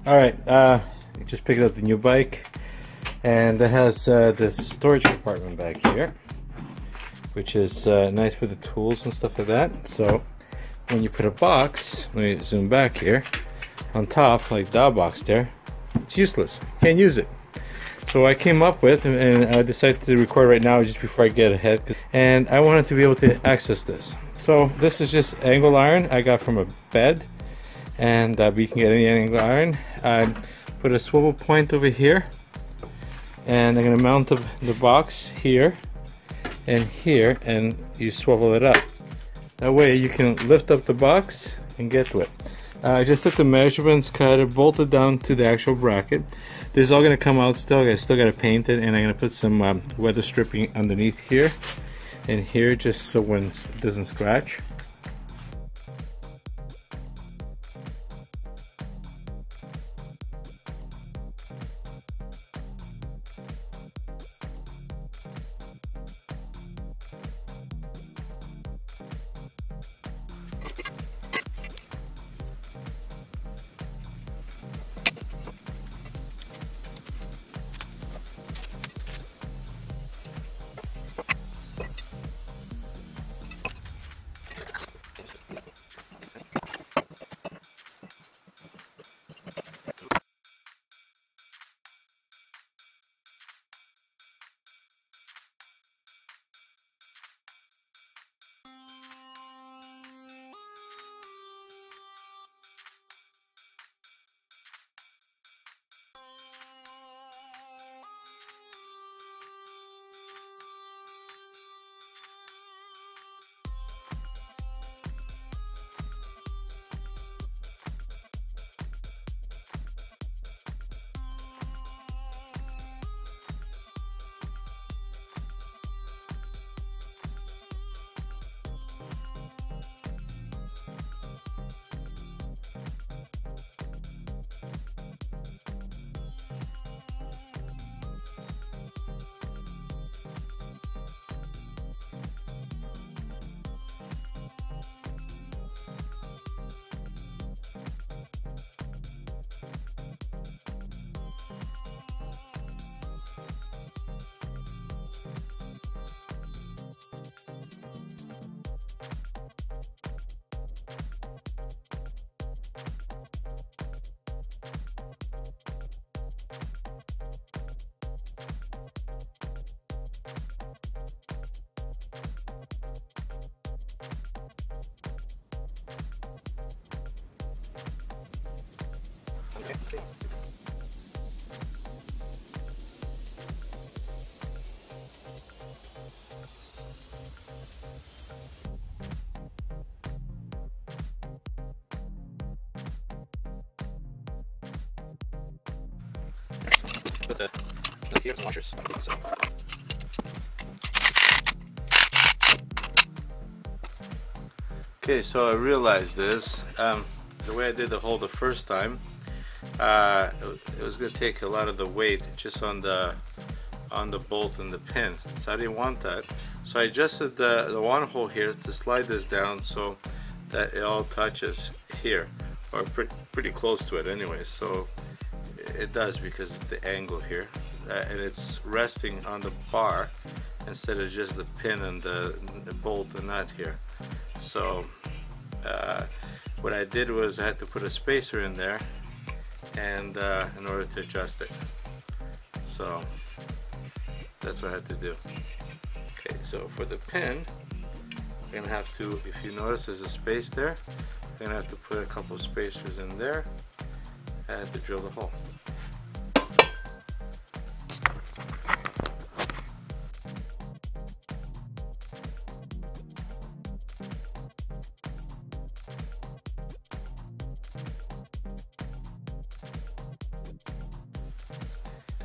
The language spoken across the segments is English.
Alright, just picked up the new bike, and it has this storage compartment back here, which is nice for the tools and stuff like that. So when you put a box, let me zoom back here, on top, like that box there, it's useless. Can't use it. So what I came up with, and I decided to record right now just before I get ahead, and I wanted to be able to access this. So this is just angle iron I got from a bed, and you can get any angle iron. I put a swivel point over here, and I'm going to mount the box here and here, and you swivel it up. That way you can lift up the box and get to it. I just took the measurements, cut it, bolted down to the actual bracket. This is all going to come out still. I still got to paint it, and I'm going to put some weather stripping underneath here and here, just so when it doesn't scratch. Put the gears and washers. So. Okay, so I realized this. The way I did the hole the first time, it was going to take a lot of the weight just on the bolt and the pin. So I didn't want that. So I adjusted the one hole here to slide this down so that it all touches here, or pretty close to it anyway. So it does because of the angle here, and it's resting on the bar instead of just the pin and the bolt and nut here. So what I did was I had to put a spacer in there, and in order to adjust it. So that's what I had to do. Okay, so for the pin, I'm gonna have to, if you notice there's a space there, I'm gonna have to put a couple spacers in there. I had to drill the hole.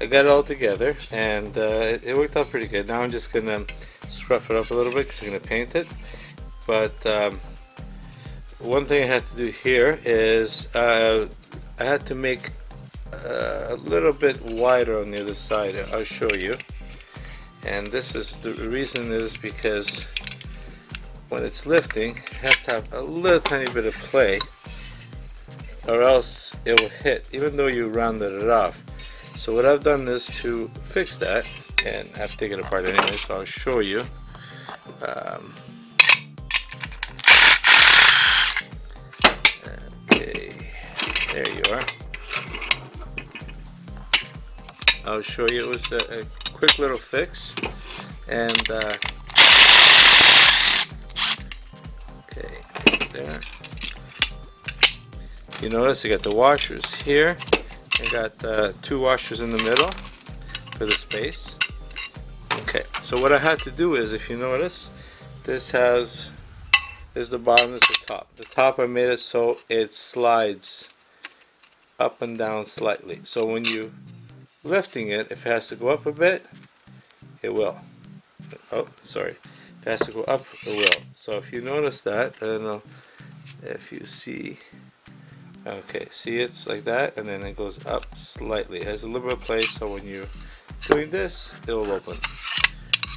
I got it all together, and it worked out pretty good. Now I'm just gonna scruff it up a little bit because I'm gonna paint it. But one thing I had to do here is I had to make a little bit wider on the other side. I'll show you. And this is the reason is because when it's lifting, it has to have a little tiny bit of play or else it will hit even though you rounded it off. So what I've done is to fix that, and I've taken it apart anyway, so I'll show you. Okay, there you are. I'll show you. It was a quick little fix, and okay, there. You notice I got the washers here. I got 2 washers in the middle for the space. Okay, so what I had to do is, if you notice, this is the bottom, this is the top. The top I made it so it slides up and down slightly. So when you lifting it, if it has to go up a bit, it will. Oh, sorry. If it has to go up, it will. So if you notice that, I don't know if you see. Okay, see, it's like that, and then it goes up slightly. It has a little bit of place, so when you're doing this, it will open.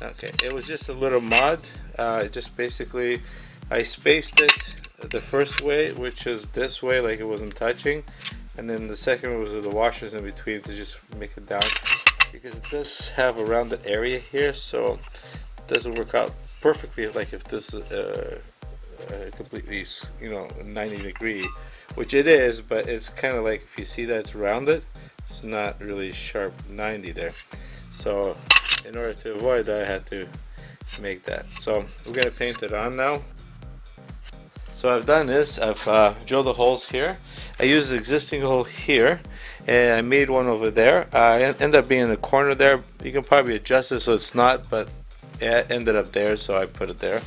Okay, it was just a little mod. Just basically, I spaced it the first way, which is this way, like it wasn't touching, and then the second one was with the washers in between to just make it down, because it does have a rounded area here, so it doesn't work out perfectly like if this is completely, 90 degree, which it is, but it's kind of like, if you see that it's rounded, it's not really sharp 90 there. So in order to avoid that, I had to make that. So we're gonna paint it on now. So I've done this, I've drilled the holes here. I used the existing hole here, and I made one over there. It ended up being in the corner there. You can probably adjust it so it's not, but it ended up there, so I put it there.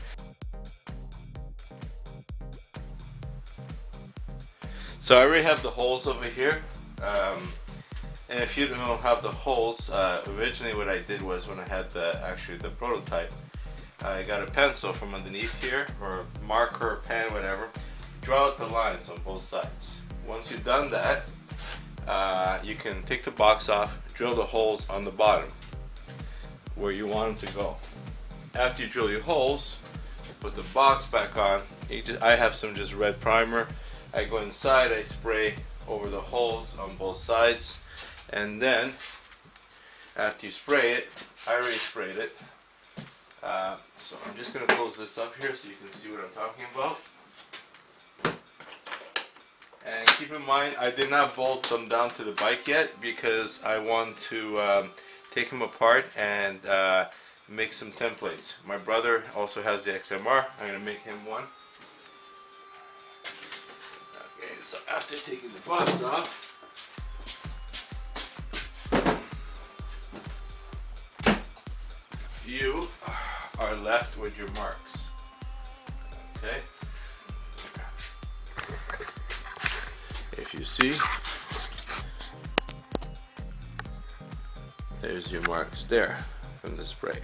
So I already have the holes over here, and if you don't have the holes, originally what I did was, when I had the prototype, I got a pencil from underneath here, or marker, pen, whatever, draw out the lines on both sides. Once you've done that, you can take the box off, drill the holes on the bottom where you want them to go. After you drill your holes, put the box back on. I have some just red primer. I go inside, I spray over the holes on both sides, and then after you spray it, I already sprayed it. So I'm just going to close this up here so you can see what I'm talking about. And keep in mind, I did not bolt them down to the bike yet because I want to take them apart and make some templates. My brother also has the XMR. I'm going to make him one. Okay, so after taking the box off, you are left with your marks. Okay? If you see, there's your marks there from the spray.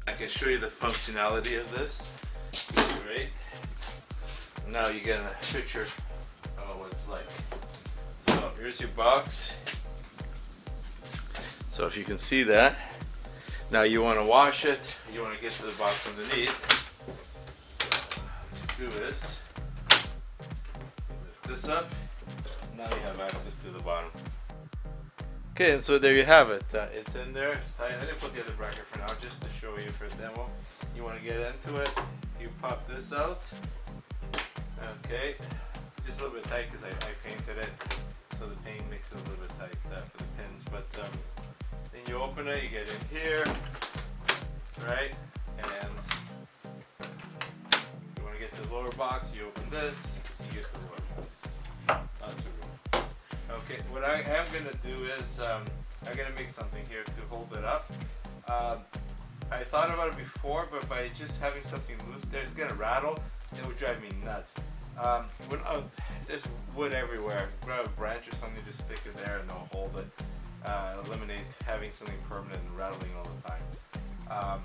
I can show you the functionality of this. Great. Now you get a picture of what it's like. So here's your box. So if you can see that, now you want to wash it. You want to get to the box underneath. Do this. Lift this up. Now you have access to the bottom. Okay, and so there you have it. It's in there, it's tight. I didn't put the other bracket for now, just to show you for a demo. You want to get into it, you pop this out. Okay, just a little bit tight because I painted it, so the paint makes it a little bit tight for the pins. But then you open it, you get in here, right? And you want to get to the lower box, you open this, you get to the lower box. That's a room. Okay, what I am going to do is, I'm going to make something here to hold it up. I thought about it before, but by just having something loose there, it's gonna rattle. It would drive me nuts. There's wood everywhere. Grab a branch or something, just stick it there and it'll hold it. Eliminate having something permanent and rattling all the time.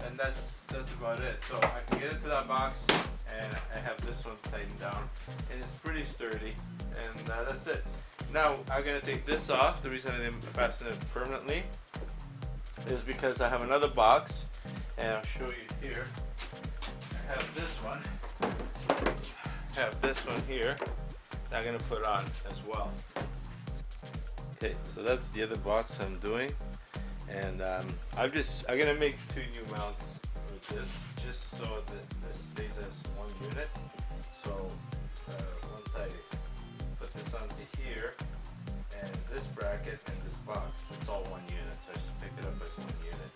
And that's about it. So I can get into that box, and I have this one tightened down, and it's pretty sturdy. And that's it. Now I'm gonna take this off. The reason I didn't fasten it permanently is because I have another box, and I'll show you here. I have this one. I have this one here that I'm gonna put on as well. Okay, so that's the other box I'm doing, and I'm gonna make 2 new mounts with this, just so that this stays as one unit. So once I put this onto here, and this bracket and this box, it's all one unit. So I just pick it up as one unit,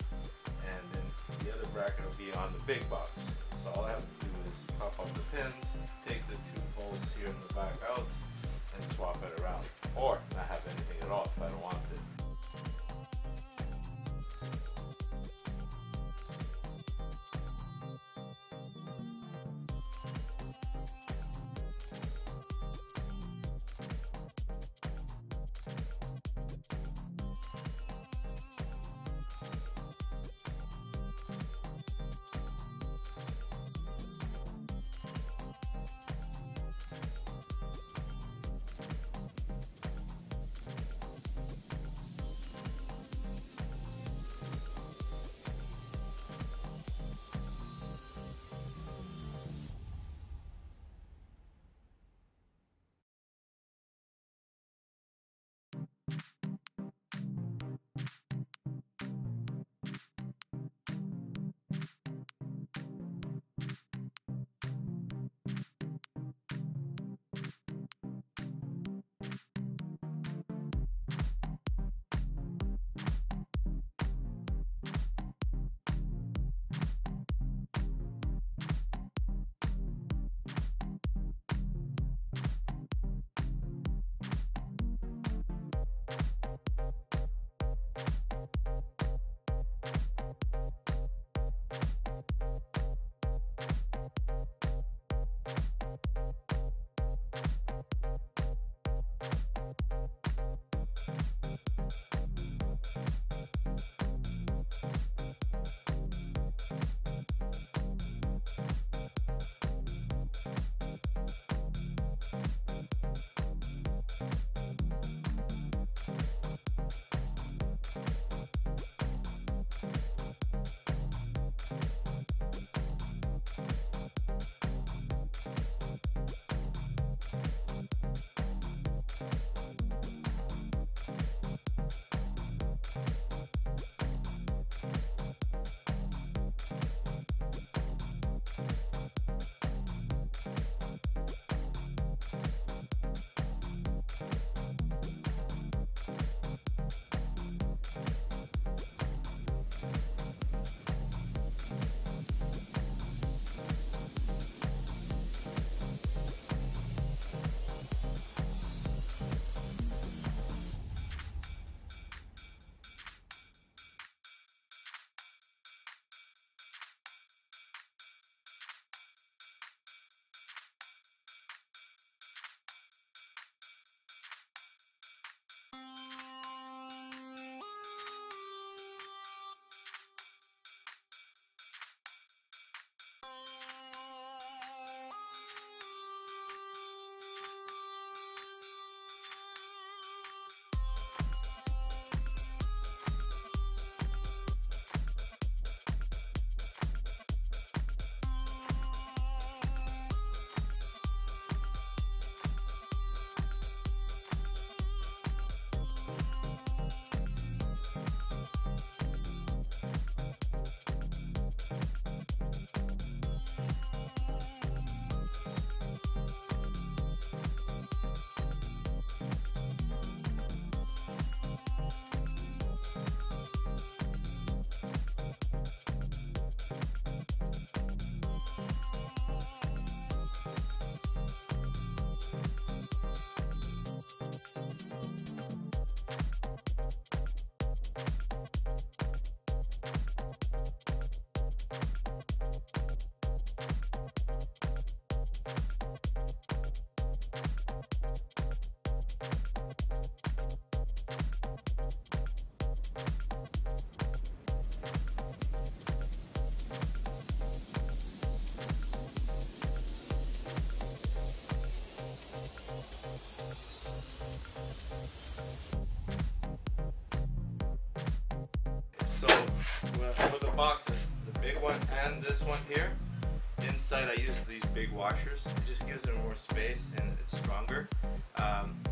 and then the other bracket will be on the big box. So all I have to do is pop up the pins, take the 2 bolts here in the back out, and swap it around, or not have anything at all if I don't want it. So for the boxes, the big one and this one here, inside I use these big washers. It just gives it more space and it's stronger.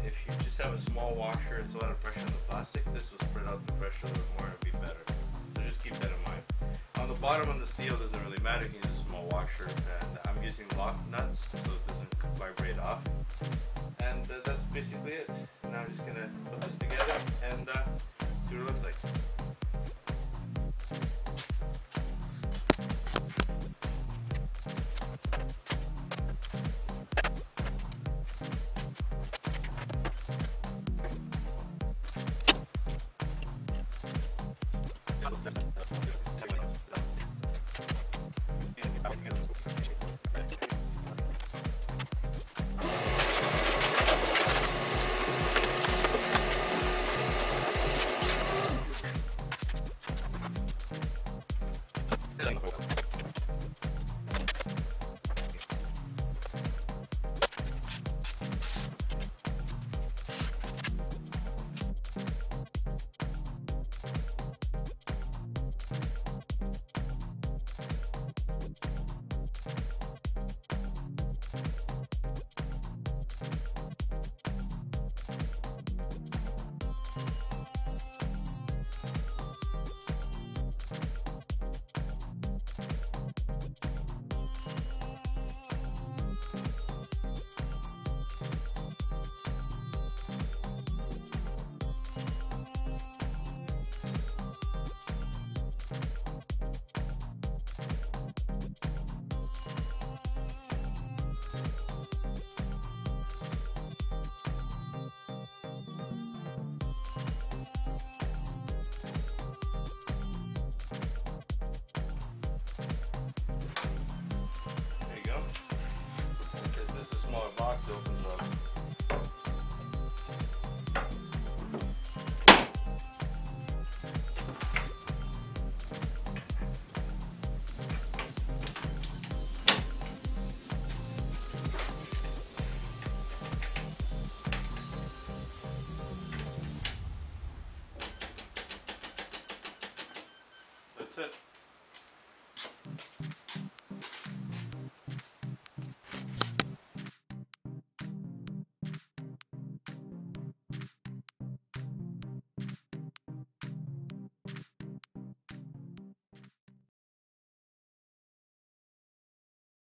If you just have a small washer, it's a lot of pressure on the plastic. This will spread out the pressure a little more and be better. So just keep that in mind. On the bottom of the steel doesn't really matter. You can use a small washer, and I'm using lock nuts so it doesn't vibrate off. And that's basically it. Now I'm just gonna put this together and see what it looks like. Box opens up. That's it.